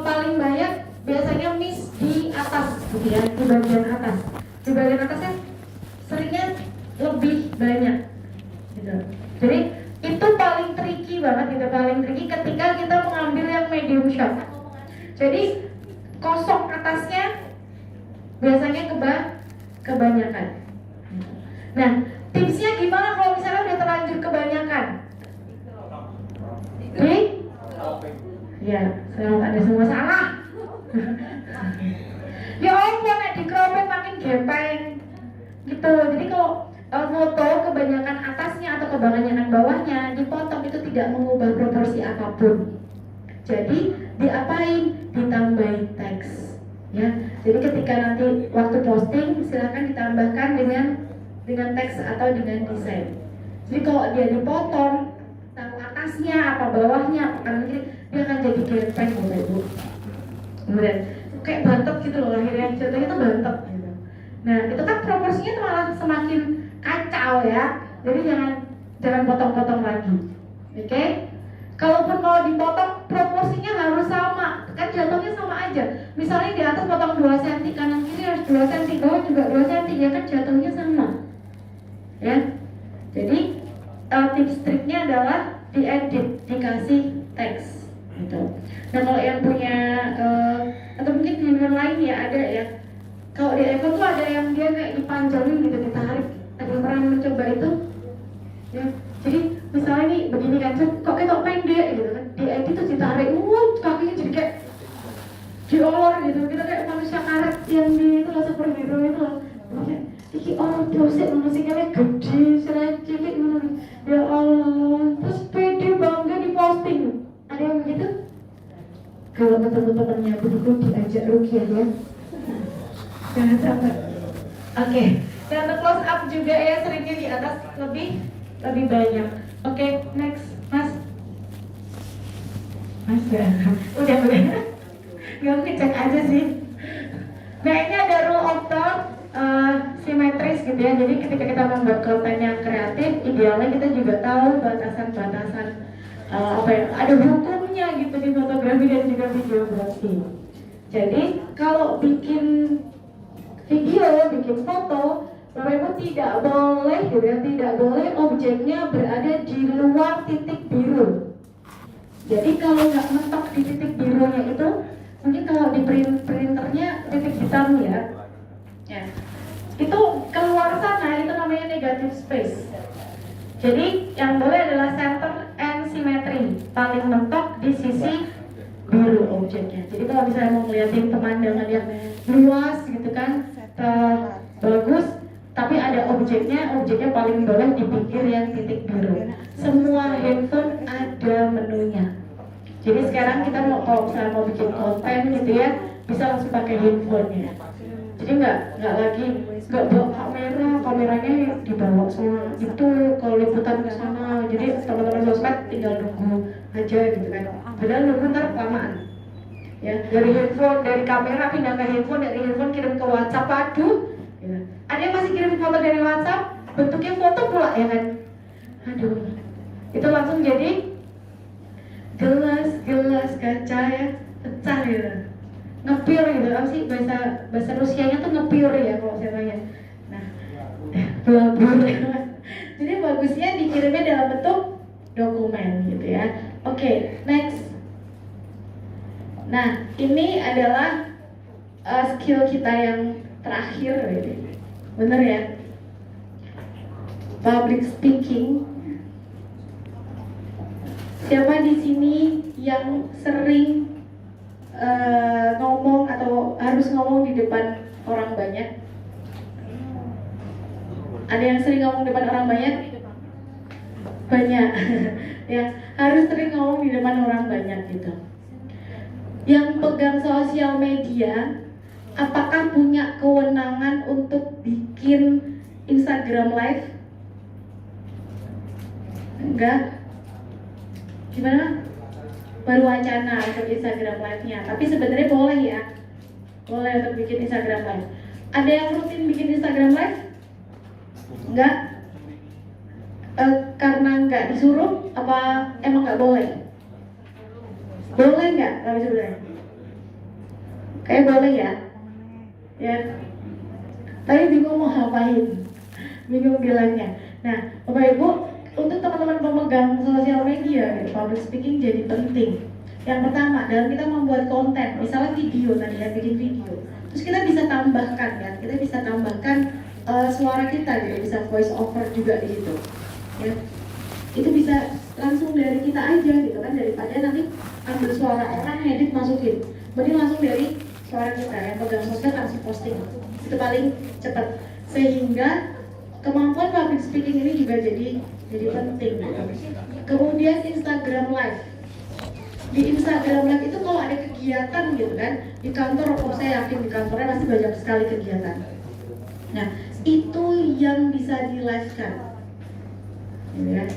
paling banyak biasanya miss di atas gitu ya, di bagian atas. Di bagian atasnya seringnya lebih banyak gitu. Jadi itu paling tricky banget gitu, paling tricky ketika kita mengambil yang medium shot. Jadi kosong atasnya biasanya kebanyakan. Nah, tipsnya gimana kalau misalnya udah terlanjur kebanyakan? Ya, selamat ada semua salah. Ya Allah, nek dikeropet makin gepeng gitu. Jadi kalau foto kebanyakan atasnya atau kebanyakan bawahnya dipotong itu tidak mengubah proporsi apapun. Jadi diapain? Ditambahin teks. Ya, jadi ketika nanti waktu posting silakan ditambahkan dengan teks atau dengan desain. Jadi kalau dia dipotong, tahu atasnya apa bawahnya apa kanan kiri, dia akan jadi gepeng Bapak Ibu. Kemudian kayak bantet gitu loh, akhirnya jatuhnya tuh bantet gitu. Nah itu kan proporsinya tuh malah semakin kacau ya. Jadi jangan potong-potong lagi. Oke? Kalaupun mau dipotong proporsinya harus sama, kan jatuhnya sama aja. Misalnya di atas potong 2 cm, kanan kiri harus 2 cm, bawah juga 2 cm, ya kan jatuhnya sama. Ya. Jadi tips triknya adalah diedit, dikasih teks gitu. Nah kalau yang punya atau mungkin di yang lain ya ada ya. Kalau di iPhone tuh ada yang dia kayak dipanjangin gitu, ditarik. Ada yang pernah mencoba itu? Ya. Jadi misalnya nih begini kan, kok kayak pendek gitu kan, diedit tuh ditarik, kakinya jadi kayak diolor gitu, kita kayak manusia karet yang di itu loh, superhero itu loh. Iki orang dosen musiknya gede, selain cilik gitu. Ya Allah, terus pede bangga diposting. Ada yang begitu? Kalau teman-temannya begitu diajak rukiah ya. Jangan sampai. Oke, dan close up juga ya, seringnya di atas lebih banyak. Oke, next, Mas ya, udah. Gak ngecek aja sih. Nah ini ada rule of thumb simetris gitu ya. Jadi ketika kita membuat konten yang kreatif, idealnya kita juga tahu batasan-batasan apa ya, ada hukumnya gitu di fotografi dan juga videografi. Jadi kalau bikin video, bikin foto, Bapak Ibu tidak boleh gitu ya, tidak boleh objeknya berada di luar titik biru. Jadi kalau nggak mentok di titik birunya itu, mungkin kalau di printernya titik hitam ya, itu keluar sana itu namanya negative space. Jadi yang boleh adalah center and symmetry, paling mentok di sisi biru objeknya. Jadi kalau misalnya mau ngeliatin pemandangan yang luas gitu kan, bagus, tapi ada objeknya paling boleh di pinggir yang titik biru. Semua handphone ada menunya. Jadi sekarang kita kalau misalnya mau bikin konten gitu ya, bisa langsung pakai handphonenya. Jadi nggak bawa kameranya dibawa semua. Itu kalau liputan ke sana, jadi teman-teman sosmed tinggal nunggu aja gitu kan. Padahal nunggu ntar kelamaan. Ya, dari kamera pindah ke handphone, dari handphone kirim ke WhatsApp, aduh. Ya. Ada yang masih kirim foto dari WhatsApp, bentuknya foto pula ya kan. Aduh, itu langsung jadi gelas kaca ya, pecah gitu, ngepir gitu. Apa sih bahasa Rusianya tuh ngepir ya kalau saya tanya. Nah, blabur. Jadi bagusnya dikirimnya dalam bentuk dokumen gitu ya. Oke, next. Nah, ini adalah skill kita yang terakhir gitu. Bener ya? Public speaking. Siapa di sini yang sering ngomong atau harus ngomong di depan orang banyak? Ada yang sering ngomong di depan orang banyak? Banyak. Ya, harus sering ngomong di depan orang banyak gitu. Yang pegang sosial media, apakah punya kewenangan untuk bikin Instagram live? Enggak. Gimana? Baru wacana untuk Instagram live-nya, tapi sebenarnya boleh ya, boleh untuk bikin Instagram live. Ada yang rutin bikin Instagram live? Enggak? Karena enggak disuruh, apa emang enggak boleh? Boleh nggak kalau sebenarnya? Kayak boleh ya? Ya. Tapi bingung mau ngapain, bingung bilangnya. Nah, Bapak Ibu, untuk teman-teman pemegang sosial media, gitu, public speaking jadi penting. Yang pertama, dalam kita membuat konten, misalnya video tadi ya, bikin video. Terus kita bisa tambahkan kan, kita bisa tambahkan suara kita, gitu, bisa voice over juga di situ. Ya. Itu bisa langsung dari kita aja gitu kan, daripada nanti ambil suara orang edit masukin. Mending langsung dari suara kita yang pegang sosial langsung posting. Itu paling cepat. Sehingga kemampuan public speaking ini juga jadi penting gitu. Kemudian Instagram Live. Di Instagram Live itu kalau ada kegiatan gitu kan, di kantor, saya yakin di kantornya pasti banyak sekali kegiatan. Nah, itu yang bisa di-live-kan. Gitu ya.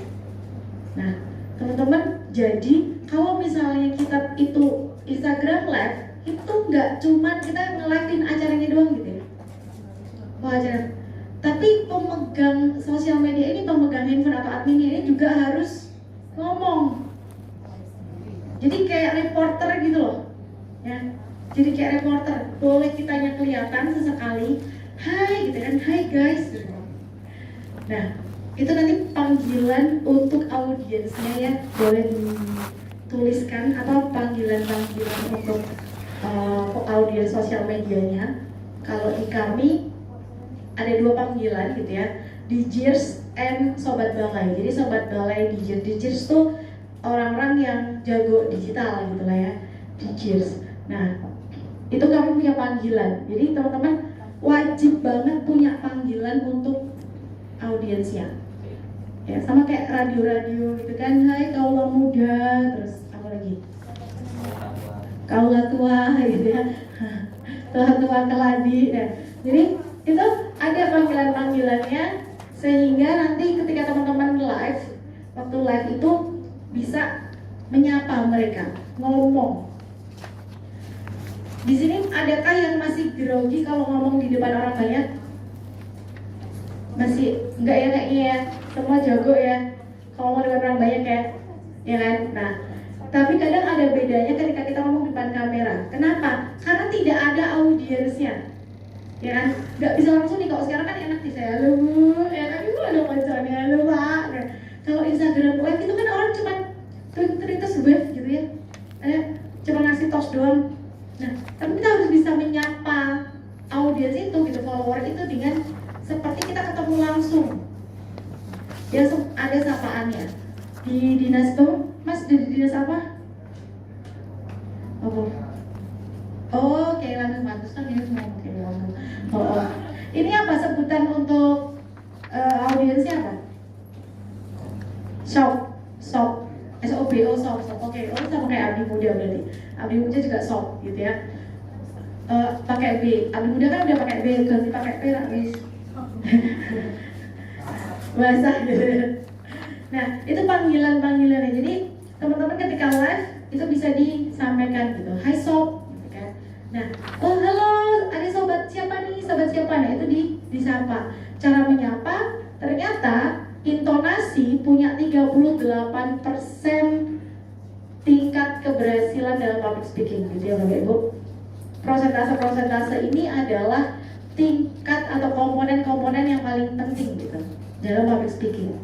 Nah, teman-teman, jadi kalau misalnya kita itu Instagram Live, itu nggak cuma kita nge-live-in acaranya doang gitu ya. Wah, acara. Tapi pemegang sosial media ini, pemegang handphone atau adminnya ini juga harus ngomong. Jadi kayak reporter gitu loh. Ya. Jadi kayak reporter, boleh kitanya kelihatan sesekali. Hai gitu kan, hai guys. Nah, itu nanti panggilan untuk audiensnya ya, boleh dituliskan atau panggilan-panggilan untuk audiens sosial medianya. Kalau di kami ada 2 panggilan gitu ya, di Jeers and Sobat Balai. Jadi Sobat Balai di Jeers tuh orang-orang yang jago digital gitu lah ya, di Jeers. Nah, itu kami punya panggilan. Jadi teman-teman wajib banget punya panggilan untuk audiensnya. Ya, sama kayak radio-radio gitu kan, hai kaula muda, terus apa lagi? Kaula tua gitu ya. Tua keladi. Nah, jadi itu ada panggilan-panggilannya sehingga nanti ketika teman-teman live, waktu live itu bisa menyapa mereka, ngomong. Di sini adakah yang masih grogi kalau ngomong di depan orang banyak? Masih enggak ya kayaknya ya, semua jago ya kalau ngomong di depan orang banyak ya kan? Nah, tapi kadang ada bedanya ketika kita ngomong di depan kamera. Kenapa? Karena tidak ada audiensnya, ya kan? Nggak bisa langsung nih, kalau sekarang kan enak nih, saya halo bu, ya kan, itu ada pacarnya, halo pak. Nah, kalau Instagram live itu kan orang cuma terus wave gitu ya, cuma ngasih tos doang. Nah, tapi kita harus bisa menyapa audiens itu gitu, follower itu dengan seperti kita ketemu langsung. Ya, ada sapaannya. Di dinas tuh, Mas, di dinas apa? Oh, kayak langsung bagus kan ya, semua kayak langsung. Oh. Ini apa sebutan untuk audiensnya apa? Shop. SOBO, shop. Oke, oh sama kayak Abdi Muda berarti. Abdi Muda juga shop gitu ya. Pakai B. Abdi Muda kan udah pakai B, ganti pakai P lah, guys. Bahasa gitu. Nah, itu panggilannya. Jadi teman-teman ketika live itu bisa disampaikan gitu. Hai sob, gitu kan. Nah, oh halo, ada sobat siapa nih? Nah, itu disapa. Cara menyapa ternyata intonasi punya 38% tingkat keberhasilan dalam public speaking gitu ya Bapak Ibu. Persentase ini adalah tingkat atau komponen-komponen yang paling penting gitu dalam public speaking.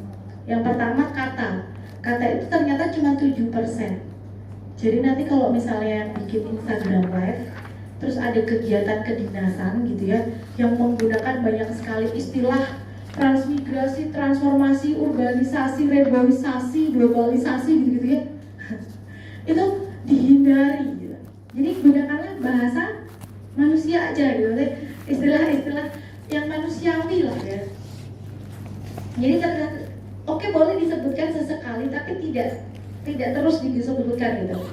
Yang pertama kata itu ternyata cuma 7%. Jadi nanti kalau misalnya yang bikin Instagram live terus ada kegiatan kedinasan gitu ya yang menggunakan banyak sekali istilah transmigrasi, transformasi, urbanisasi, reboisasi, globalisasi gitu ya, itu dihindari gitu. Jadi gunakanlah bahasa manusia aja gitu, istilah-istilah yang manusiawi lah ya. Jadi oke, boleh disebutkan sesekali tapi tidak terus disebutkan gitu.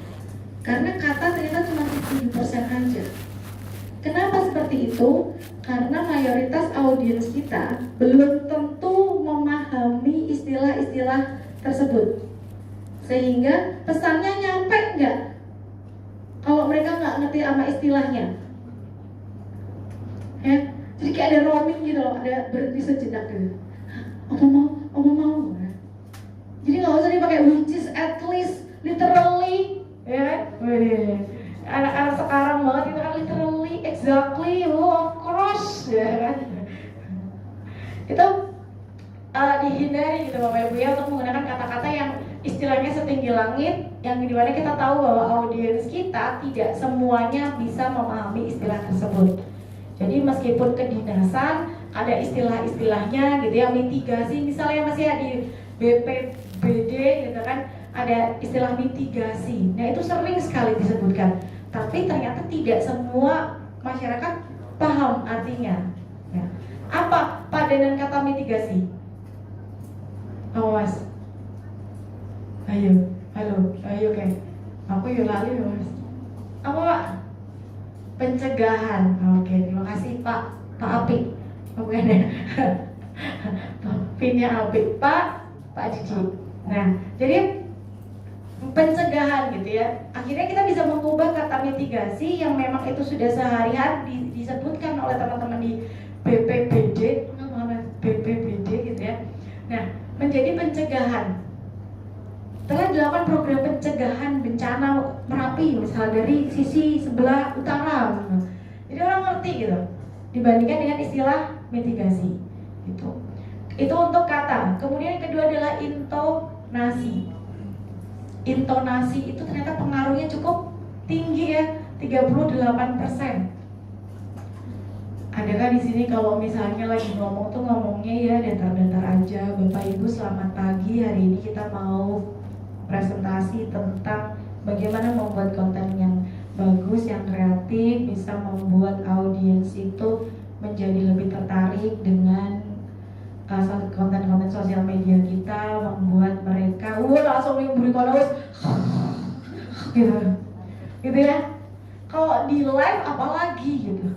Karena kata ternyata cuma 7% aja. Kenapa seperti itu? Karena mayoritas audiens kita belum tentu memahami istilah-istilah tersebut. Sehingga pesannya nyampe nggak? Kalau mereka nggak ngerti sama istilahnya. Ya, jadi kayak ada roaming gitu loh, ada berhenti sejenak gitu. Apa mau? Jadi nggak usah dipakai which is, at least, literally, ya kan? Wih, anak-anak sekarang banget itu kan literally, exactly, of course, ya kan? Itu dihindari gitu Bapak Ibu ya, untuk menggunakan kata-kata yang istilahnya setinggi langit, yang dimana kita tahu bahwa audiens kita tidak semuanya bisa memahami istilah tersebut. Jadi meskipun kedinasan ada istilah-istilahnya gitu ya, mitigasi misalnya masih ya di BPBD gitu kan, ada istilah mitigasi. Nah itu sering sekali disebutkan, tapi ternyata tidak semua masyarakat paham artinya ya. Apa padanan kata mitigasi? Oh mas, ayo, halo, ayo kayak aku yuk lali mas. Apa pak? Pencegahan. Oke, terima kasih Pak Api. Bukan ya? Pinnya Api, Pak Cici. Nah, jadi pencegahan gitu ya. Akhirnya kita bisa mengubah kata mitigasi yang memang itu sudah sehari-hari disebutkan oleh teman-teman di BPBD, gitu ya. Nah, menjadi pencegahan. Telah dilakukan program pencegahan bencana Merapi misalnya dari sisi sebelah utara. Jadi orang ngerti gitu. Dibandingkan dengan istilah mitigasi. Gitu. Itu untuk kata. Kemudian yang kedua adalah intonasi. Intonasi itu ternyata pengaruhnya cukup tinggi ya, 38%. Adakah di sini kalau misalnya lagi ngomong tuh ngomongnya ya datar-datar aja. Bapak Ibu selamat pagi, hari ini kita mau presentasi tentang bagaimana membuat konten yang bagus, yang kreatif, bisa membuat audiens itu menjadi lebih tertarik dengan konten-konten sosial media kita, membuat mereka langsung berikan gitu ya. Kalau di live apalagi gitu,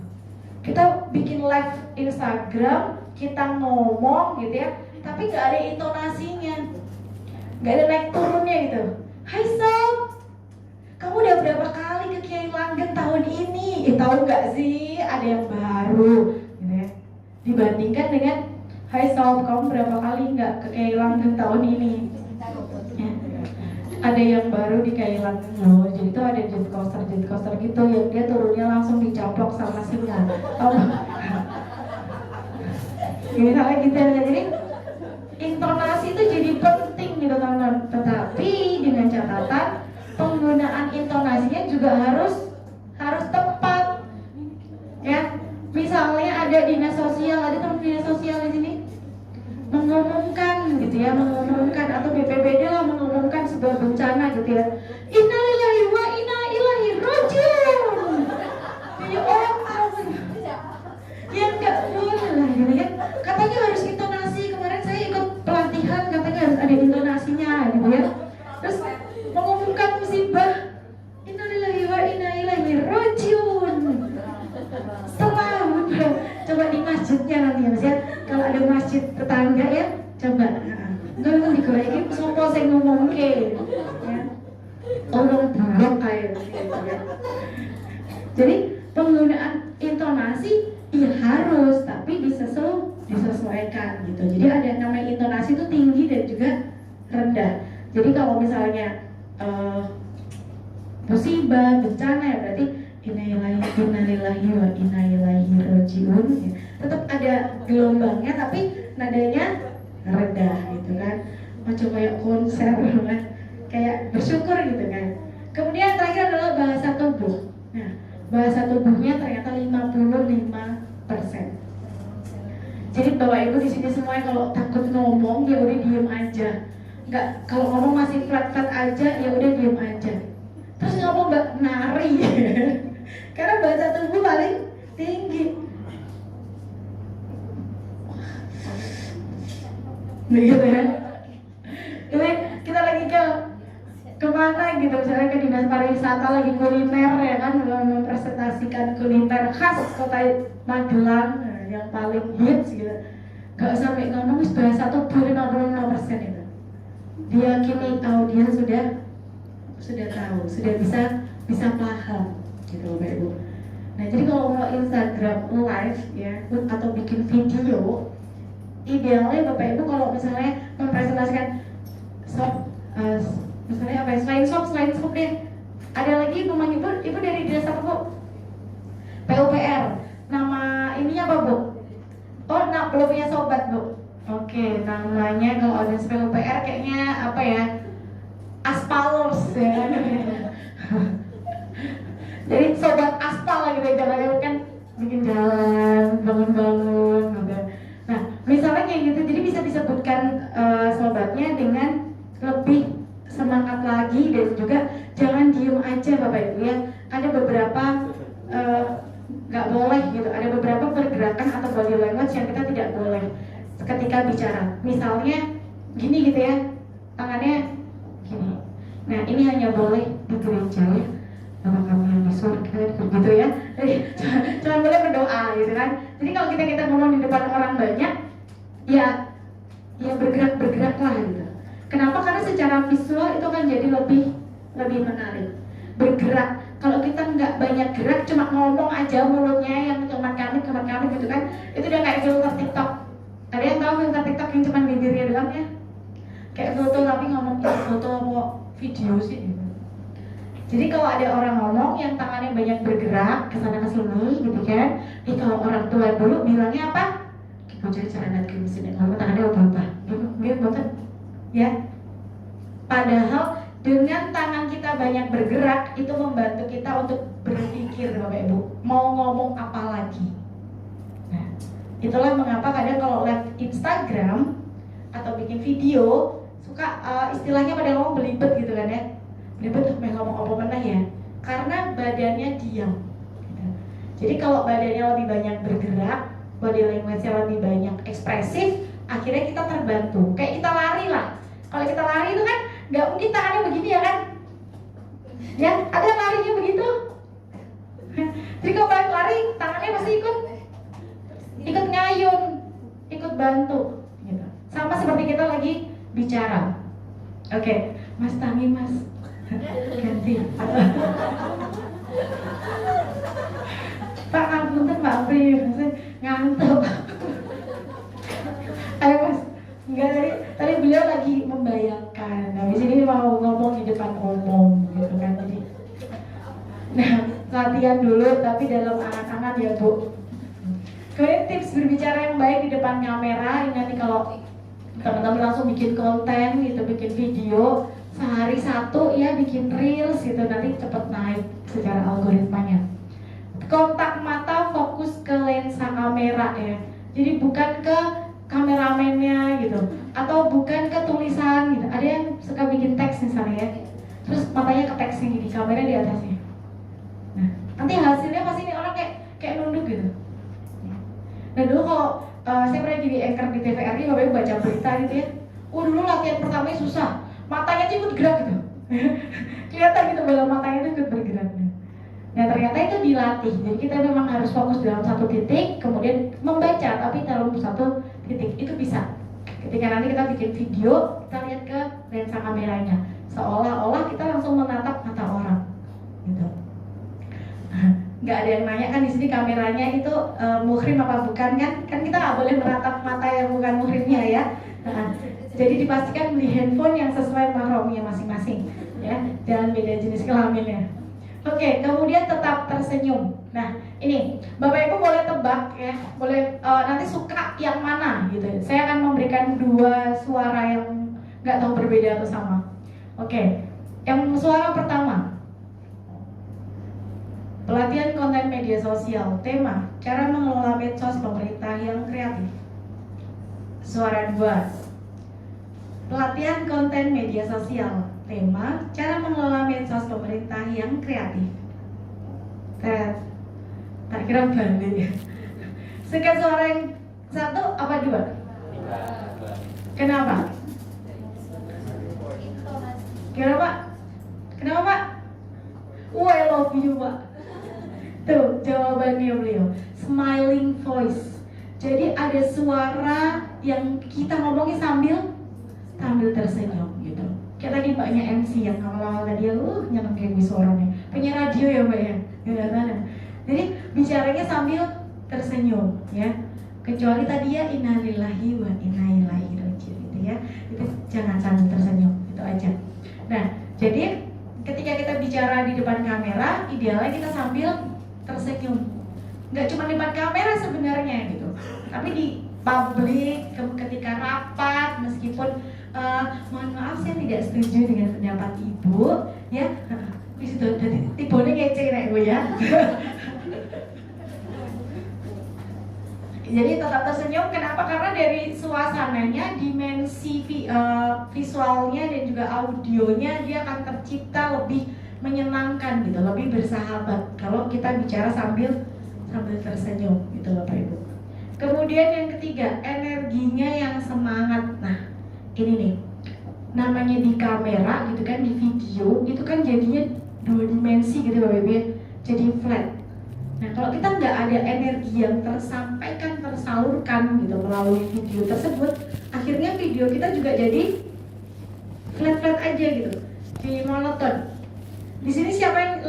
kita bikin live Instagram, kita ngomong gitu ya, tapi nggak ada intonasinya, nggak ada naik turunnya gitu. Hai sob, kamu udah berapa kali ke Kiai Langgeng tahun ini? Tahu nggak sih ada yang baru gitu ya. Dibandingkan dengan hai sob, kamu berapa kali nggak ke Kiai Langgeng tahun ini? Ya. Ada yang baru di Kiai Langgeng loh. Jadi itu ada jet coaster gitu yang dia turunnya langsung dicaplok sama singa. Misalnya gitu ya. Jadi intonasi itu jadi penting gitu teman-teman. Tetapi dengan catatan penggunaan intonasinya juga harus tepat. Ya, misalnya ada dinas sosial, ada teman dinas sosial di sini mengumumkan gitu ya, atau BPBD lah mengumumkan sebuah bencana gitu ya. Innalillahi wa inna ilaihi rajiun. Jadi orang yang nggak boleh lah gitu ya. Katanya harus intonasi. Kemarin saya ikut pelatihan, katanya harus ada intonasinya gitu ya. Terus mengumumkan musibah, innalillahi wa inna ilaihi rajiun. Setelah coba di masjidnya nanti ya mas ya, kalau ada masjid tetangga ya, coba nggak digorengin sopo saya ngomong ke ya. Orang buruk kayak gitu ya. Jadi penggunaan intonasi ya harus, tapi disesuaikan gitu. Jadi ada yang namanya intonasi itu tinggi dan juga rendah. Jadi kalau misalnya musibah, bencana ya berarti innalillahi wa inna ilaihi rajiun. Tetap ada gelombangnya tapi nadanya rendah gitu kan. Macam kayak konser kan. Kayak bersyukur gitu kan. Kemudian terakhir adalah bahasa tubuh. Nah, bahasa tubuhnya ternyata 55%. Jadi Bapak Ibu di sini semuanya kalau takut ngomong ya udah diem aja. Enggak, kalau ngomong masih flat-flat aja ya udah diem aja. Terus ngomong mbak nari. Karena bahasa tubuh paling tinggi. Begitu ya. Jadi kita lagi kemana gitu, misalnya ke dinas pariwisata lagi kuliner ya kan, mempresentasikan kuliner khas kota Magelang yang paling hits gitu. Gak sampai ngomong bahasa tubuh 55% itu. Diyakini audiens sudah tahu, sudah bisa paham gitu Bapak Ibu. Nah jadi kalau mau Instagram live ya atau bikin video, idealnya Bapak Ibu kalau misalnya mempresentasikan misalnya apa ya, selain shop deh, Ada lagi ibu manggil ibu dari dinas apa bu? PUPR. Nama ininya apa bu? Oh, belum punya sobat bu. Oke, namanya kalau ada PUPR kayaknya apa ya? Aspalers ya. Jadi sobat aspal gitu, jalan kan bikin jalan, bangun-bangun gitu. Nah, misalnya kayak gitu, jadi bisa disebutkan sobatnya dengan lebih semangat lagi, dan juga jangan diem aja Bapak Ibu ya. Ada beberapa nggak boleh gitu, ada beberapa pergerakan atau body language yang kita tidak boleh ketika bicara. Misalnya gini gitu ya, tangannya gini. Nah, ini hanya boleh di gereja ya. Bapak kami yang di surga gitu ya. Cuma boleh berdoa gitu kan. Jadi kalau kita ngomong di depan orang banyak, ya bergerak lah gitu. Kenapa? Karena secara visual itu kan jadi lebih menarik. Bergerak. Kalau kita nggak banyak gerak, cuma ngomong aja mulutnya yang cuma kami gitu kan, itu udah kayak filter TikTok. Ada yang tahu filter TikTok yang cuma bibirnya doang ya? Kayak foto tapi ngomong foto mau video sih. Jadi kalau ada orang ngomong yang tangannya banyak bergerak kesana kesini gitu kan, kalau orang tua dulu bilangnya apa? Kita cari cara nanti mesin ngomong tangannya apa? Gitu ya. Padahal dengan tangan kita banyak bergerak itu membantu kita untuk berpikir Bapak Ibu mau ngomong apa lagi. Nah, itulah mengapa kadang kalau live Instagram atau bikin video suka istilahnya pada ngomong belibet gitu kan ya. Belibet tuh ngomong apa mana ya? Karena badannya diam. Jadi kalau badannya lebih banyak bergerak, body language-nya lebih banyak ekspresif, akhirnya kita terbantu. Kayak kita lari lah. Kalau kita lari itu kan nggak mungkin tangannya begini ya kan? Ya, ada yang larinya begitu. Jadi kalau balik lari, tangannya pasti ikut ngayun, ikut bantu. Gitu. Sama seperti kita lagi bicara. Oke, Mas Tangi Mas, ganti. Pak ngapunten Pak Apri, ngantuk. Ayo Mas. Enggak, tadi beliau lagi membayangkan. Nah, di sini mau ngomong di depan umum gitu kan. Jadi nah, latihan dulu tapi dalam angan-angan ya, Bu. Kemudian tips berbicara yang baik di depan kamera. Ini nanti kalau teman-teman langsung bikin konten gitu, bikin video sehari satu ya, bikin reels gitu, nanti cepet naik secara algoritmanya. Kontak mata fokus ke lensa kamera ya. Jadi bukan ke kameramennya gitu, atau bukan ke tulisan gitu. Ada yang suka bikin teks misalnya ya, terus matanya ke teksnya gini, kamera di atasnya. Nah, nanti hasilnya pasti ini orang kayak nunduk gitu. Nah dulu kalau saya pernah jadi anchor di TVRI, Bapak Ibu baca berita gitu ya. Dulu latihan pertamanya susah, matanya tuh ikut gerak gitu. Kelihatan gitu bola matanya tuh ikut bergerak. Nah ternyata itu dilatih, jadi kita memang harus fokus dalam satu titik, kemudian membaca tapi dalam satu titik, itu bisa. Ketika nanti kita bikin video, kita lihat ke lensa kameranya, seolah-olah kita langsung menatap mata orang, gitu. Nggak ada yang nanya kan di sini kameranya itu muhrim apa bukan kan? Kan kita nggak boleh menatap mata yang bukan muhrimnya ya. Nah, jadi dipastikan beli handphone yang sesuai mahramnya masing-masing, ya, jangan beda jenis kelaminnya. Oke, kemudian tetap tersenyum. Nah, ini Bapak Ibu boleh tebak ya, boleh nanti suka yang mana gitu. Saya akan memberikan dua suara yang nggak tahu berbeda atau sama. Oke, yang suara pertama, pelatihan konten media sosial, tema cara mengelola medsos pemerintah yang kreatif. Suara dua, pelatihan konten media sosial, tema cara mengelola medsos pemerintah yang kreatif. Tak kira balik. Suka suara yang satu apa dua? Kenapa? Kenapa? Kenapa Pak? I love you Pak. Tuh jawabannya beliau, smiling voice. Jadi ada suara yang kita ngomongin sambil tersenyum gitu. Kayak tadi mbaknya MC yang awal-awal tadi, nyenengin di suaranya. Punya radio ya mbak ya, jadi bicaranya sambil tersenyum ya. Kecuali tadi ya innalillahi wa inna ilaihi raji'un gitu ya. Itu jangan sambil tersenyum, itu aja. Nah, jadi ketika kita bicara di depan kamera, idealnya kita sambil tersenyum. Nggak cuma di depan kamera sebenarnya gitu, tapi di publik, ketika rapat, meskipun mohon maaf saya tidak setuju dengan pendapat ibu, ya. Di situ tipe-nya kece nek Bu ya. Jadi tetap tersenyum, kenapa? Karena dari suasananya, dimensi visualnya dan juga audionya dia akan tercipta lebih menyenangkan gitu, lebih bersahabat kalau kita bicara sambil tersenyum gitu Bapak Ibu. Kemudian yang ketiga, energinya yang semangat. Nah, ini nih, namanya di kamera gitu kan, di video itu kan jadinya dua dimensi gitu Bapak Ibu ya, jadi flat. Nah, kalau kita nggak ada energi yang tersampaikan, tersalurkan gitu melalui video tersebut, akhirnya video kita juga jadi flat-flat aja gitu, jadi monoton. Di sini siapa yang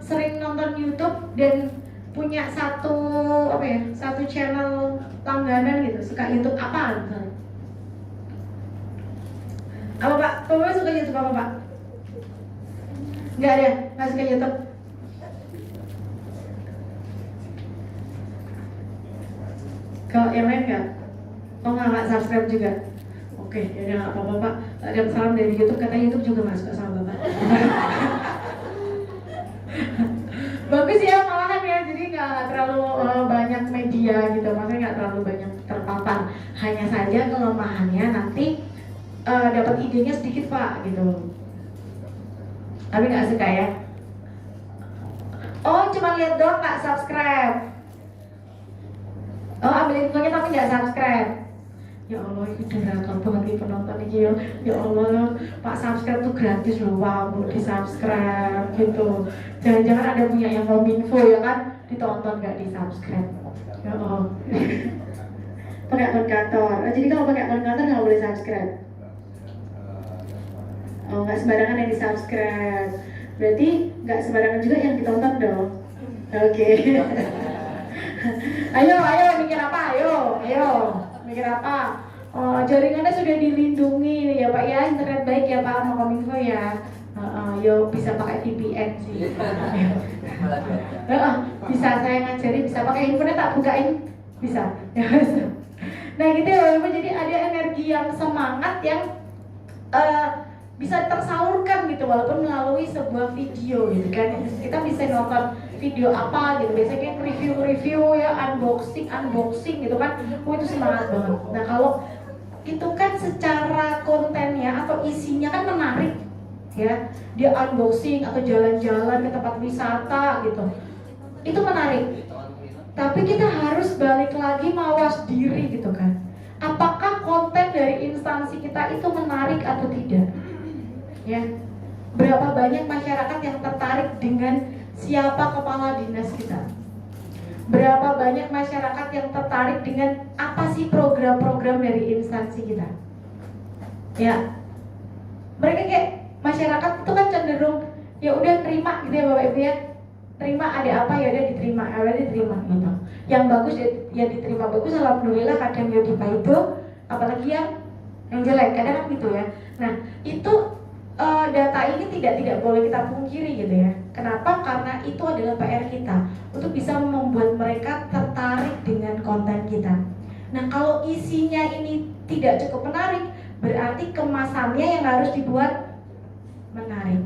sering nonton YouTube dan punya satu channel langganan gitu, suka YouTube apa misalnya? Apa Pak? Bapak suka YouTube apa Pak? Nggak ada, nggak suka YouTube. Kalau yang lain nggak? Oh nggak subscribe juga? Oke, ya nggak apa-apa Pak. Ada salam dari YouTube, kata YouTube juga nggak suka sama Bapak. Bagus ya malahan ya, jadi nggak terlalu banyak media gitu, maksudnya nggak terlalu banyak terpapar. Hanya saja kelemahannya nanti dapat idenya sedikit Pak gitu. Tapi nggak suka ya. Oh cuma lihat doang nggak subscribe. Oh ambil infonya tapi nggak subscribe. Ya Allah ini durhaka banget nih penonton ini ya. Ya Allah Pak, subscribe tuh gratis loh, wow mau di subscribe gitu. Jangan-jangan ada punya yang kominfo ya kan, ditonton nggak di subscribe. Ya Allah. Pakai akun kantor. Jadi kalau pakai akun kantor nggak boleh subscribe. Oh nggak sembarangan yang di subscribe. Berarti nggak sembarangan juga yang ditonton dong. Oke. Ayo mikir apa? Ayo mikir apa? Oh, jaringannya sudah dilindungi ya Pak ya, internet baik ya Pak sama Kominfo ya. Yo bisa pakai VPN sih. Bisa saya ngajari, bisa pakai handphone tak bukain, bisa. Nah gitu ya Bapak, jadi ada energi yang semangat yang bisa tersalurkan gitu walaupun melalui sebuah video gitu kan. Kita bisa nonton video apa gitu, biasanya review ya, unboxing gitu kan. Itu semangat banget. Nah kalau itu kan secara kontennya atau isinya kan menarik ya, dia unboxing atau jalan-jalan ke tempat wisata gitu, itu menarik. Tapi kita harus balik lagi mawas diri gitu kan, apakah konten dari instansi kita itu menarik atau tidak ya. Berapa banyak masyarakat yang tertarik dengan siapa kepala dinas kita? Berapa banyak masyarakat yang tertarik dengan apa sih program-program dari instansi kita? Ya, mereka kayak masyarakat itu kan cenderung ya udah terima gitu ya Bapak Ibu ya, terima ada apa ya udah diterima, diterima gitu. Yang bagus ya diterima bagus, alhamdulillah. Kadang ya itu, apalagi yang jelek kadang kan gitu ya. Nah itu data ini tidak boleh kita pungkiri gitu ya. Kenapa? Karena itu adalah PR kita untuk bisa membuat mereka tertarik dengan konten kita. Nah kalau isinya ini tidak cukup menarik, berarti kemasannya yang harus dibuat menarik.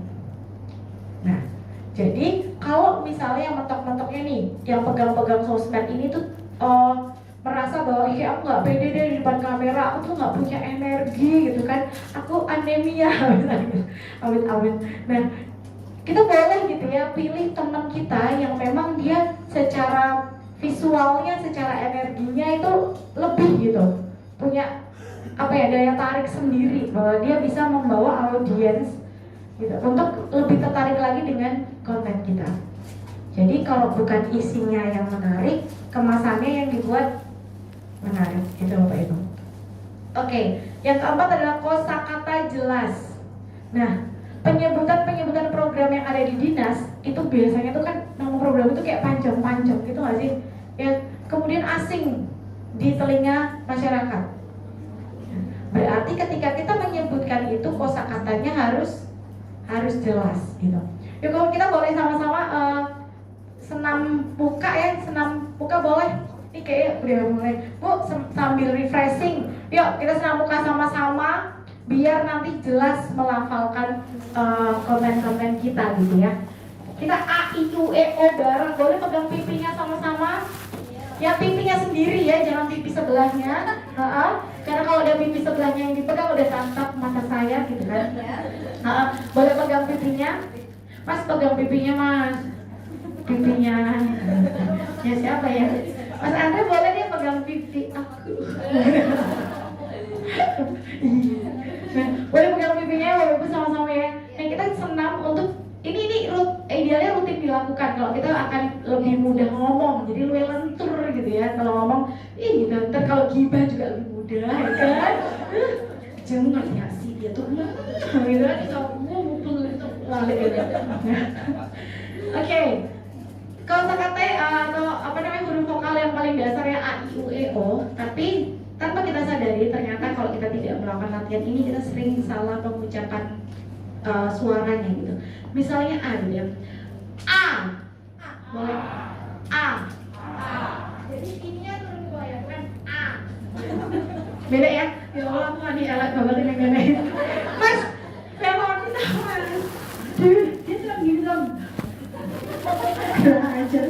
Nah jadi kalau misalnya yang mentok-mentoknya nih, yang pegang-pegang sosmed ini tuh merasa bahwa aku nggak pede deh di depan kamera, aku tuh nggak punya energi gitu kan, aku anemia misalnya, amit-amit. Nah kita boleh gitu ya pilih teman kita yang memang dia secara visualnya, secara energinya itu lebih gitu, punya apa ya, daya tarik sendiri, bahwa dia bisa membawa audiens gitu untuk lebih tertarik lagi dengan konten kita. Jadi kalau bukan isinya yang menarik, kemasannya yang dibuat menarik, gitu Bapak Ibu. Oke, yang keempat adalah kosakata jelas. Nah, penyebutan program yang ada di dinas itu biasanya tuh kan nama program itu kayak panjang-panjang gitu nggak sih? Ya, kemudian asing di telinga masyarakat. Berarti ketika kita menyebutkan itu kosakatanya harus harus jelas gitu. Yuk kita boleh sama-sama senam muka ya, senam muka boleh. Ini kayaknya udah mulai. Bu, sambil refreshing. Yuk kita senam muka sama-sama biar nanti jelas melafalkan komen-komen kita gitu ya. Kita A, I, U, E, O bareng. Boleh pegang pipinya sama-sama. Ya pipinya sendiri ya, jangan pipi sebelahnya. Karena kalau ada pipi sebelahnya yang dipegang udah tantap mata saya gitu kan. Boleh pegang pipinya. Mas pegang pipinya mas. Pipinya. Ya siapa ya? Mas Andre boleh dia pegang pipi aku. Boleh pegang pipinya walaupun sama-sama ya. Nah kita senam untuk ini idealnya rutin dilakukan. Kalau kita akan lebih mudah ngomong, jadi lebih lentur gitu ya. Kalau ngomong, gitu. Ntar kalau gibah juga lebih mudah, ya kan? Jangan ya sih dia tuh, gitu kan? Kalau ngumpul itu balik gitu. Oke. Kata-kata atau apa namanya huruf vokal yang paling dasar ya A, I, U, E, O. Tapi tanpa kita sadari ternyata kalau kita tidak melakukan latihan ini kita sering salah pengucapan suaranya gitu. Misalnya A gitu ya. A. Boleh. A. Jadi ininya turun ke bawah ya, bukan A. Beda ya? Ya Allah, aku adi alat banget ini bedain. Mas, lewat kita mas. Dia sedang gini dong. Kurang ajar.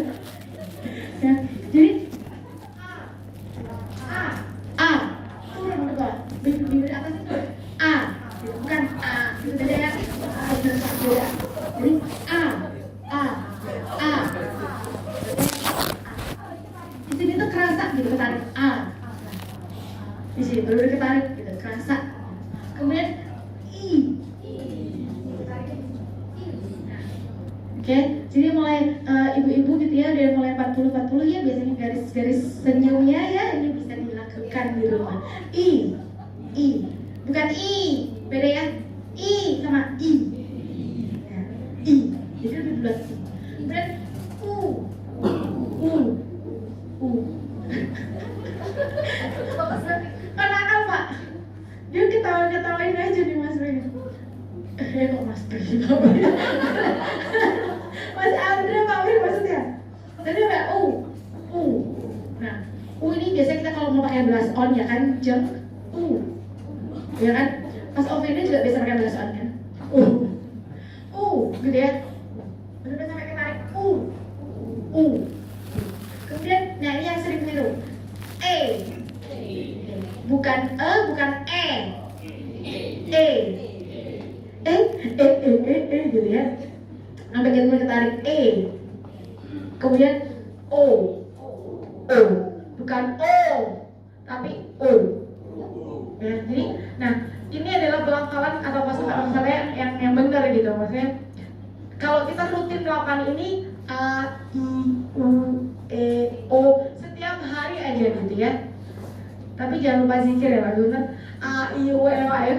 Ya, jadi A. Turun ke bawah. Bibir atas itu A. Bukan A. Itu beda ya. Beda. Jadi A. Di sini tuh kerasa gitu ketarik A. Di sini baru ketarik gitu kerasa. Kemudian I. Oke, jadi mulai ibu-ibu gitu ya dari mulai 40 ya biasanya garis-garis senyumnya ya ini bisa dilakukan di rumah. I. Bukan I. Beda ya. I sama I. I. Jadi lebih bulat I. Kemudian U. Anak apa? Dia ketawain aja nih Mas Bri. Kok Mas Bri? Mas Andre Pak Bri maksudnya? Tadi ada U. Nah, U ini biasanya kita kalau mau pakai blush on ya kan, jeng U. Ya kan? Mas Ovi juga biasa pakai blush on kan? Gitu ya. Benar-benar sampai ketarik U. Kemudian, nah ini yang sering keliru. E. Bukan E, bukan E. Gitu ya. Nah bagian mulai ketarik E. Kemudian O. Bukan O, tapi O. Ya, jadi, nah ini adalah pelafalan atau kosakata yang benar gitu. Maksudnya kalau kita rutin melakukan ini A, I, U, E, O setiap hari aja gitu ya. Tapi jangan lupa zikir ya Pak Gunter. A, I, U, E, O, ayo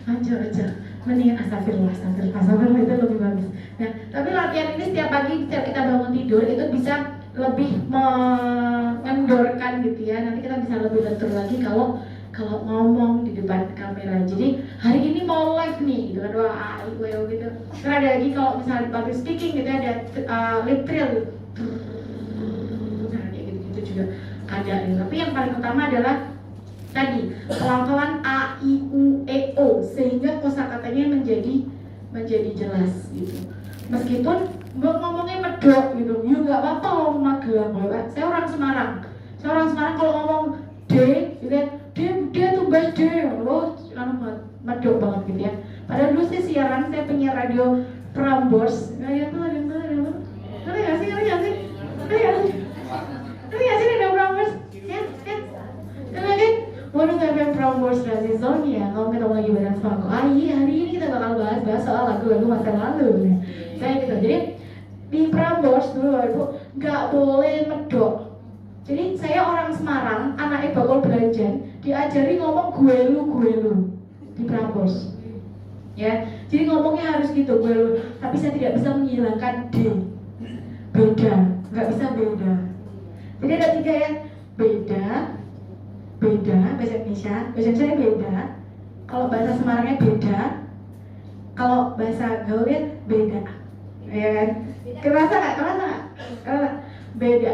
aja. Mendingan astagfirullah itu lebih bagus. Nah, tapi latihan ini setiap pagi setiap kita bangun tidur itu bisa lebih mengendorkan gitu ya. Nanti kita bisa lebih lentur lagi kalau ngomong di depan kamera. Jadi hari ini mau live nih gitu kan, wah gitu. Terus ada lagi kalau misalnya di public speaking gitu ada lip trill gitu. Nah kayak gitu juga ada nih. Tapi yang paling utama adalah tadi pelan-pelan A, I, U, E, O sehingga kosakatanya menjadi jelas gitu. Meskipun ngomongnya medok gitu, ya nggak apa-apa ngomong Magelang. Saya orang Semarang kalau ngomong D gitu ya, dia tumbas D, loh medok banget gitu ya. Padahal dulu saya siaran, saya penyiar radio Prambors. Ya tuh ada nggak sih radio Prambors? Ya. Karena kan waduh FM Prambors Radio Zone ya, kalau ketemu lagi bareng sama aku. Iya, hari ini kita bakal bahas soal lagu-lagu masa lalu. Saya gitu, jadi di Prambors dulu Ibu nggak boleh medok. Jadi saya orang Semarang, anaknya bakal belajar, diajari ngomong gue lu di Prambors. Ya, jadi ngomongnya harus gitu gue lu. Tapi saya tidak bisa menghilangkan D. Beda, nggak bisa beda. Jadi ada 3 ya, beda bahasa Indonesia beda. Kalau bahasa Semarangnya beda. Kalau bahasa gaulnya beda, ya kan? Kerasa nggak? Kerasa? Beda,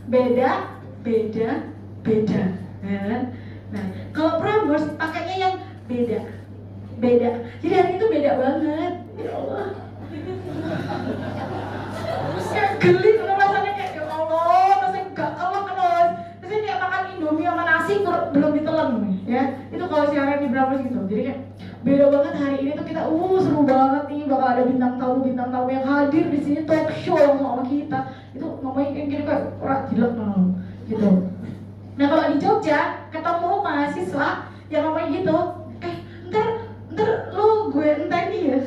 beda, beda, beda, ya kan? Nah, kalau Prambors pakainya yang beda, beda. Jadi hari itu beda banget, ya Allah. Kayak geli, rasanya kayak ya Allah, rasanya gak elok loh. Rasanya kayak makan Indomie sama nasi belum ditelan, ya. Itu kalau siaran di Prambors gitu. Jadi kayak beda banget hari ini tuh kita seru banget nih, bakal ada bintang tamu yang hadir di sini talk show sama kita. Itu namanya kayak orang gila gitu. Nah kalau di Jogja ketemu mahasiswa yang namanya gitu, ntar lu gue enteni ya.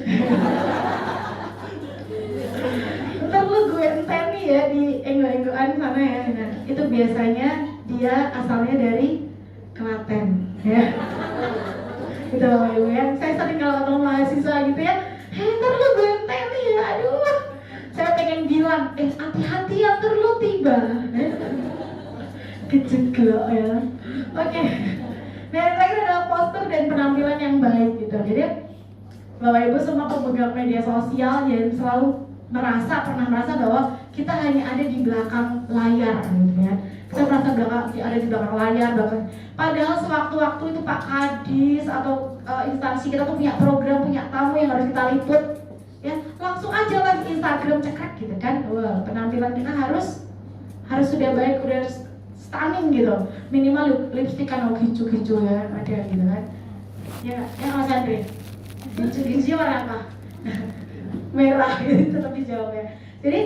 Ntar lu gue enteni ya di enggo-enggoan sana ya. Nah, itu biasanya dia asalnya dari Klaten ya. Gitu ya, saya sering kalau ketemu mahasiswa gitu ya, ntar lu gue enteni ya, aduh. Saya pengen bilang, hati-hati ya ntar lu tiba. Keceklok ya. Oke. Nah yang terakhir adalah postur dan penampilan yang baik gitu. Jadi Bapak Ibu semua pemegang media sosial yang selalu pernah merasa bahwa kita hanya ada di belakang layar gitu ya. Kita merasa ada di belakang layar bahkan. Padahal sewaktu-waktu itu Pak Kadis atau instansi kita tuh punya program, punya tamu yang harus kita liput ya, langsung aja live Instagram cekrek gitu kan. Wah, penampilan kita harus sudah baik, udah stunning gitu, minimal lipstick kan hijau-hijau ya ada gitu kan ya Mas Andre, hijau warna apa? Merah gitu tetap dijawab ya. Jadi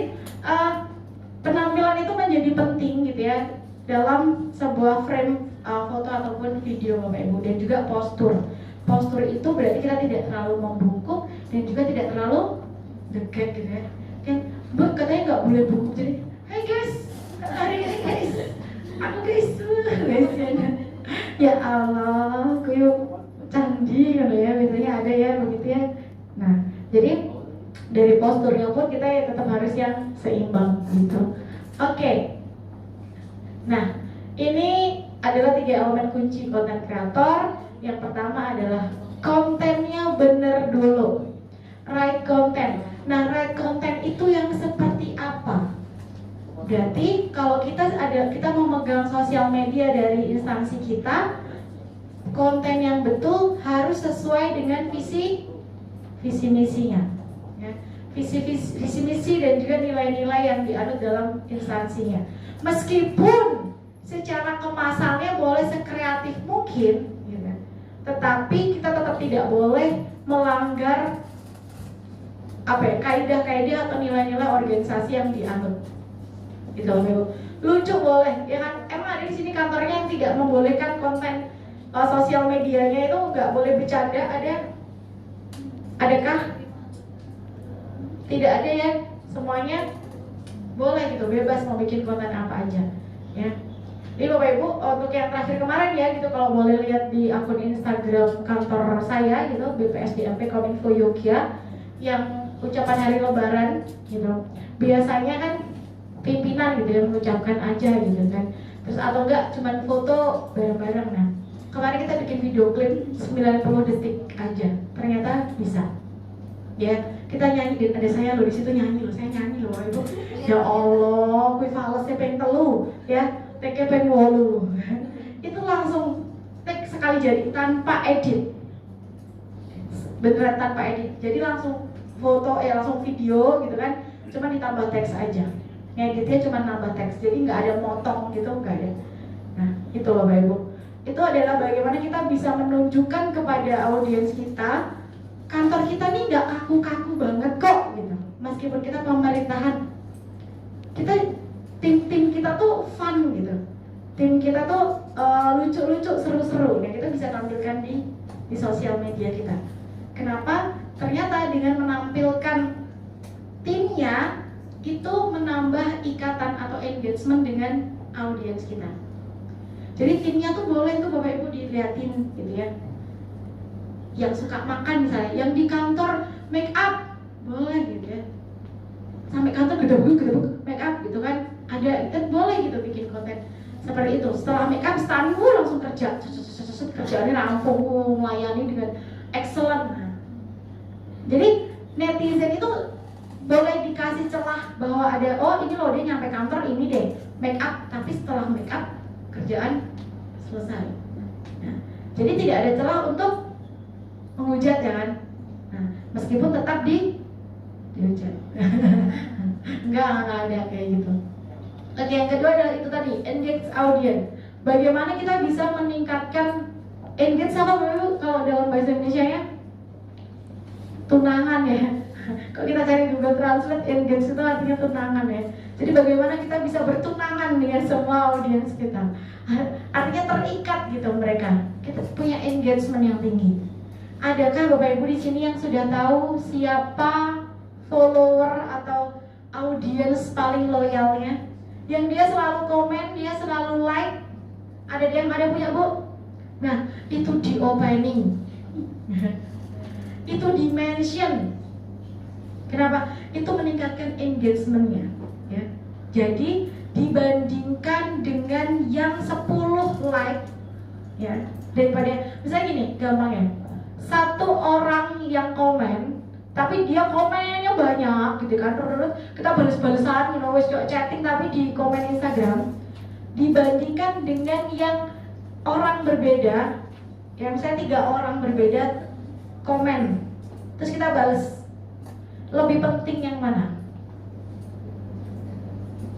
penampilan itu menjadi penting gitu ya dalam sebuah frame foto ataupun video Bapak Ibu, dan juga postur itu berarti kita tidak terlalu membungkuk dan juga tidak terlalu dekat gitu ya. Kan Bu katanya nggak boleh bungkuk, jadi hey guys, hari ini guys aku guys ya Allah, kuyuk candi gitu ya, biasanya ada ya begitu ya. Nah, jadi dari posturnya pun kita ya tetap harus yang seimbang gitu. Oke. Nah, ini adalah 3 elemen kunci konten kreator. Yang pertama adalah kontennya bener dulu, right content. Nah, right content itu yang seperti apa? Berarti kalau kita memegang sosial media dari instansi kita, konten yang betul harus sesuai dengan visi misinya ya. Visi misi dan juga nilai-nilai yang dianut dalam instansinya. Meskipun secara kemasannya boleh sekreatif mungkin gitu, tetapi kita tetap tidak boleh melanggar kaidah-kaidah atau nilai-nilai organisasi yang dianut. Gitu loh. Lucu boleh ya kan, emang ada di sini kantornya yang tidak membolehkan konten sosial medianya itu nggak boleh bercanda, adakah? Tidak ada ya, semuanya boleh gitu, bebas mau bikin konten apa aja ya. Jadi Bapak Ibu, untuk yang terakhir kemarin ya gitu, kalau boleh lihat di akun Instagram kantor saya gitu, BPSDMP Kominfo Yogyakarta, yang ucapan hari Lebaran gitu, biasanya kan pimpinan gitu yang mengucapkan aja gitu kan, terus atau enggak cuman foto bareng-bareng. Nah kemarin kita bikin video klip 90 detik aja, ternyata bisa ya. Kita nyanyi, ada saya loh di situ nyanyi loh, saya nyanyi loh Ibu. Ya Allah, kui falesnya pengen telu ya, take pengen wolu. Itu langsung take sekali jadi tanpa edit, beneran tanpa edit. Jadi langsung foto langsung video gitu kan, cuma ditambah teks aja. Ngeditnya cuma nambah teks, jadi nggak ada motong gitu, nggak ada. Nah itu Bapak Ibu, itu adalah bagaimana kita bisa menunjukkan kepada audiens kita, kantor kita nih nggak kaku-kaku banget kok gitu. Meskipun kita pemerintahan, kita tim kita tuh fun gitu, tim kita tuh lucu-lucu, seru-seru. Nah kita bisa tampilkan di sosial media kita. Kenapa? Ternyata dengan menampilkan timnya itu menambah ikatan atau engagement dengan audiens kita. Jadi timnya tuh boleh tuh Bapak Ibu dilihatin gitu ya. Yang suka makan misalnya, yang di kantor make up boleh gitu ya. Sampai kantor gedebuk make up gitu kan. Ada kan boleh gitu bikin konten seperti itu. Setelah make up stunning langsung kerja. Kerjaannya rampung, melayani dengan excellent. Jadi netizen itu boleh dikasih celah bahwa ada, oh ini loh dia nyampe kantor ini deh make up, tapi setelah make up kerjaan selesai. Nah, jadi tidak ada celah untuk menghujat ya kan. Nah, meskipun tetap dihujat. enggak ada kayak gitu. Oke, yang kedua adalah itu tadi, engage audience. Bagaimana kita bisa meningkatkan engage apa dulu kalau dalam bahasa Indonesia ya? Tunangan ya. Kalau kita cari Google Translate, engage itu artinya tunangan ya. Jadi bagaimana kita bisa bertunangan dengan semua audiens kita. Artinya terikat gitu mereka. Kita punya engagement yang tinggi. Adakah Bapak Ibu di sini yang sudah tahu siapa follower atau audiens paling loyalnya? Yang dia selalu komen, dia selalu like. Ada yang ada punya Bu? Nah, itu di opening. Itu di mention. Kenapa? Itu meningkatkan engagementnya ya. Jadi dibandingkan dengan yang 10 like ya, daripada misalnya gini gampangnya, satu orang yang komen tapi dia komennya banyak gitu kan, terus kita balas-balasan, wes chatting tapi di komen Instagram, dibandingkan dengan yang orang berbeda, yang misalnya 3 orang berbeda komen, terus kita balas, lebih penting yang mana?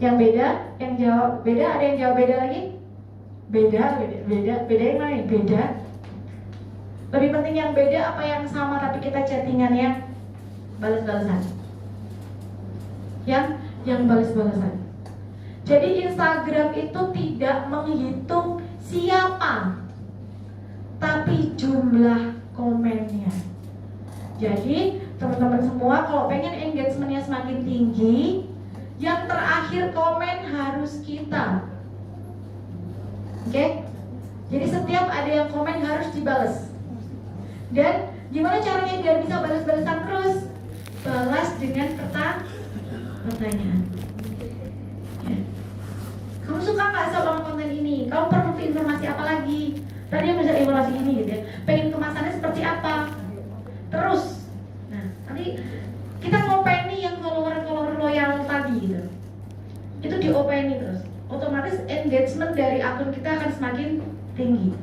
Yang beda, yang jawab beda, ada yang jawab beda lagi? Beda yang mana nih? Beda. Lebih penting yang beda apa yang sama tapi kita chattingannya balas-balasan? Yang balas-balasan. Jadi Instagram itu tidak menghitung siapa, tapi jumlah komennya. Jadi teman-teman semua kalau pengen engagementnya semakin tinggi, yang terakhir komen harus kita. Oke? Jadi setiap ada yang komen harus dibalas. Dan gimana caranya biar bisa balas-balasan terus? Balas dengan pertanyaan. Ya. Kamu suka nggak sama konten ini? Kamu perlu informasi apa lagi? Tadi yang bisa informasi ini gitu ya. Pengen kemasannya seperti apa? Terus, nah nanti kita ngopeni yang follower loyal tadi gitu. Itu diopeni terus. Otomatis engagement dari akun kita akan semakin tinggi.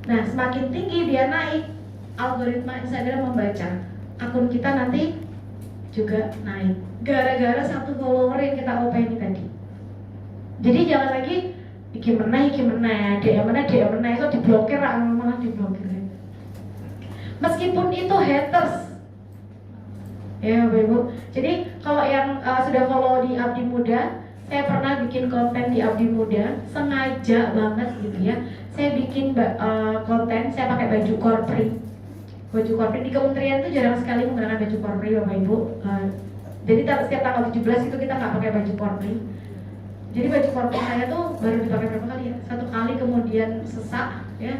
Nah semakin tinggi dia naik, algoritma Instagram membaca akun kita nanti juga naik. Gara-gara satu follower yang kita openi tadi. Jadi jangan lagi iki meneh, DM meneh, itu diblokir, malah diblokir. Meskipun itu haters, ya Bapak Ibu. Jadi kalau yang sudah follow di Abdi Muda, saya pernah bikin konten di Abdi Muda, sengaja banget gitu ya. Saya bikin konten, saya pakai baju korpri. Baju korpri di kementerian itu jarang sekali menggunakan baju korpri Bapak Ibu. Jadi setiap tanggal 17 itu kita nggak pakai baju korpri. Jadi baju korpri saya tuh baru dipakai berapa kali ya? 1 kali, kemudian sesak ya.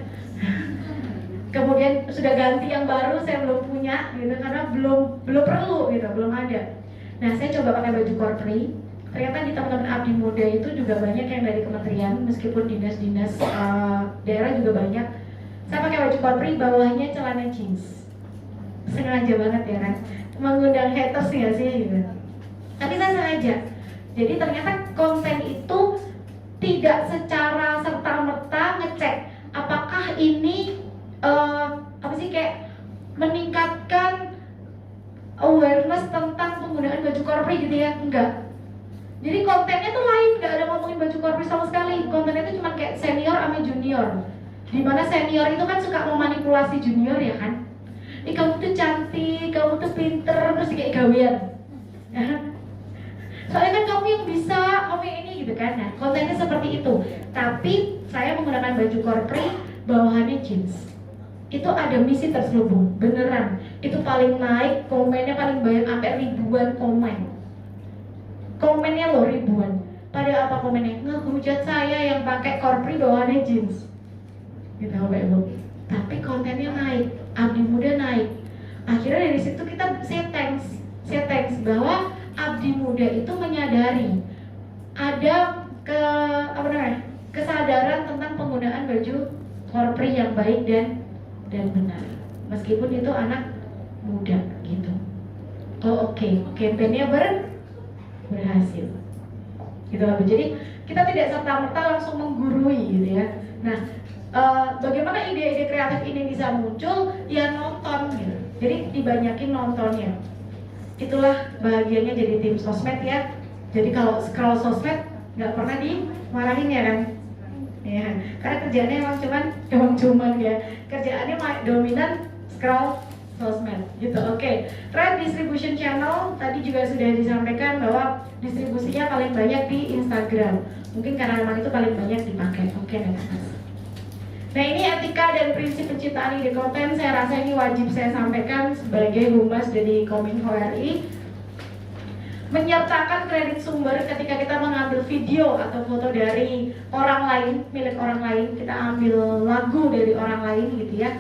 Kemudian sudah ganti yang baru, saya belum punya gitu karena belum perlu gitu, belum ada. Nah saya coba pakai baju korpri. Ternyata di teman-teman Abdi Muda itu juga banyak yang dari kementerian, meskipun dinas-dinas daerah juga banyak. Saya pakai baju korpri, bawahnya celana jeans. Sengaja banget ya kan, mengundang haters ya sih gitu. Tapi saya sengaja. Jadi ternyata konten itu tidak secara serta-merta ngecek apakah ini kayak meningkatkan awareness tentang penggunaan baju korpri gitu ya, enggak. Jadi kontennya tuh lain, nggak ada ngomongin baju korpri sama sekali. Kontennya itu cuma kayak senior sama junior. Dimana senior itu kan suka memanipulasi junior ya kan. Kamu tuh cantik, kamu tuh pinter, terus kayak gawean. Soalnya kan kamu yang bisa, kamu yang ini gitu kan. Nah kontennya seperti itu. Tapi saya menggunakan baju korpri, bawahannya jeans. Itu ada misi terselubung, beneran. Itu paling naik, komennya paling banyak, sampai ribuan komen. Komennya loh ribuan. Padahal apa komennya? Ngehujat saya yang pakai korpri bawahannya jeans. Gitu Bapak Ibu. Tapi kontennya naik, Abdi Muda naik. Akhirnya dari situ kita say thanks bahwa Abdi Muda itu menyadari ada kesadaran tentang penggunaan baju korpri yang baik dan benar, meskipun itu anak muda gitu. oh oke, campaign-nya berhasil gitu loh. Jadi kita tidak serta-merta langsung menggurui gitu ya. Nah, bagaimana ide-ide kreatif ini bisa muncul? Ya nonton gitu. Jadi dibanyakin nontonnya. Itulah bahagianya jadi tim sosmed ya. Jadi kalau scroll sosmed nggak pernah dimarahin ya kan? Ya, karena kerjaannya emang cuman ya. Kerjaannya dominan scroll sosmed gitu. Oke. Trend distribution channel tadi juga sudah disampaikan bahwa distribusinya paling banyak di Instagram. Mungkin karena memang itu paling banyak dipakai. Oke, next. Nah, ini etika dan prinsip penciptaan ide konten, saya rasa ini wajib saya sampaikan sebagai humas dari Kominfo RI. Menyertakan kredit sumber ketika kita mengambil video atau foto dari orang lain, milik orang lain, kita ambil lagu dari orang lain gitu ya.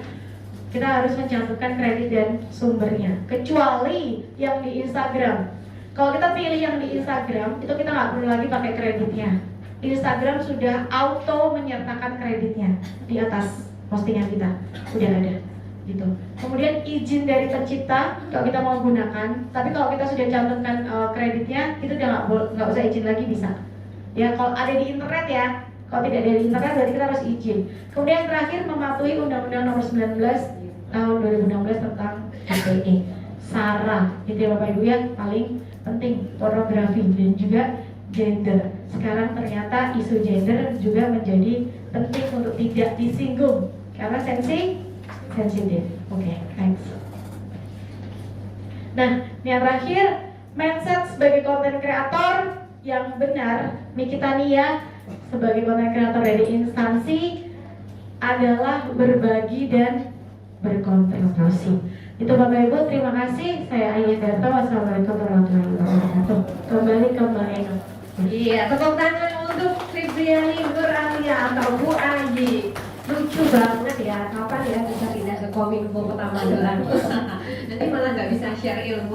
Kita harus mencantumkan kredit dan sumbernya, kecuali yang di Instagram. Kalau kita pilih yang di Instagram, itu kita nggak perlu lagi pakai kreditnya. Instagram sudah auto menyertakan kreditnya di atas postingan kita, udah ada gitu. Kemudian izin dari pencipta kalau kita mau gunakan, tapi kalau kita sudah cantumkan kreditnya, itu udah nggak usah izin lagi, bisa. Ya kalau ada di internet ya, kalau tidak ada di internet berarti kita harus izin. Kemudian terakhir mematuhi Undang-Undang Nomor 19 tahun 2016 tentang ITE, SARA, itu ya Bapak Ibu ya, paling penting pornografi dan juga gender. Sekarang ternyata isu gender juga menjadi penting untuk tidak disinggung karena sensitif. Oke, thanks. Nah, yang terakhir, mindset sebagai konten kreator yang benar, Nikita Nia sebagai konten kreator dari instansi adalah berbagi dan berkontribusi. Itu Bapak Ibu, terima kasih. Saya Ayah Darto. Wassalamualaikum warahmatullahi wabarakatuh. Kembali ke Mbak Eno. Iya, tepuk tangan untuk Fibriani Nur Alia atau Bu Ayi. Lucu banget ya, kapan ya bisa pindah ke Kominfo Kota Magelang. Nanti malah nggak bisa share ilmu.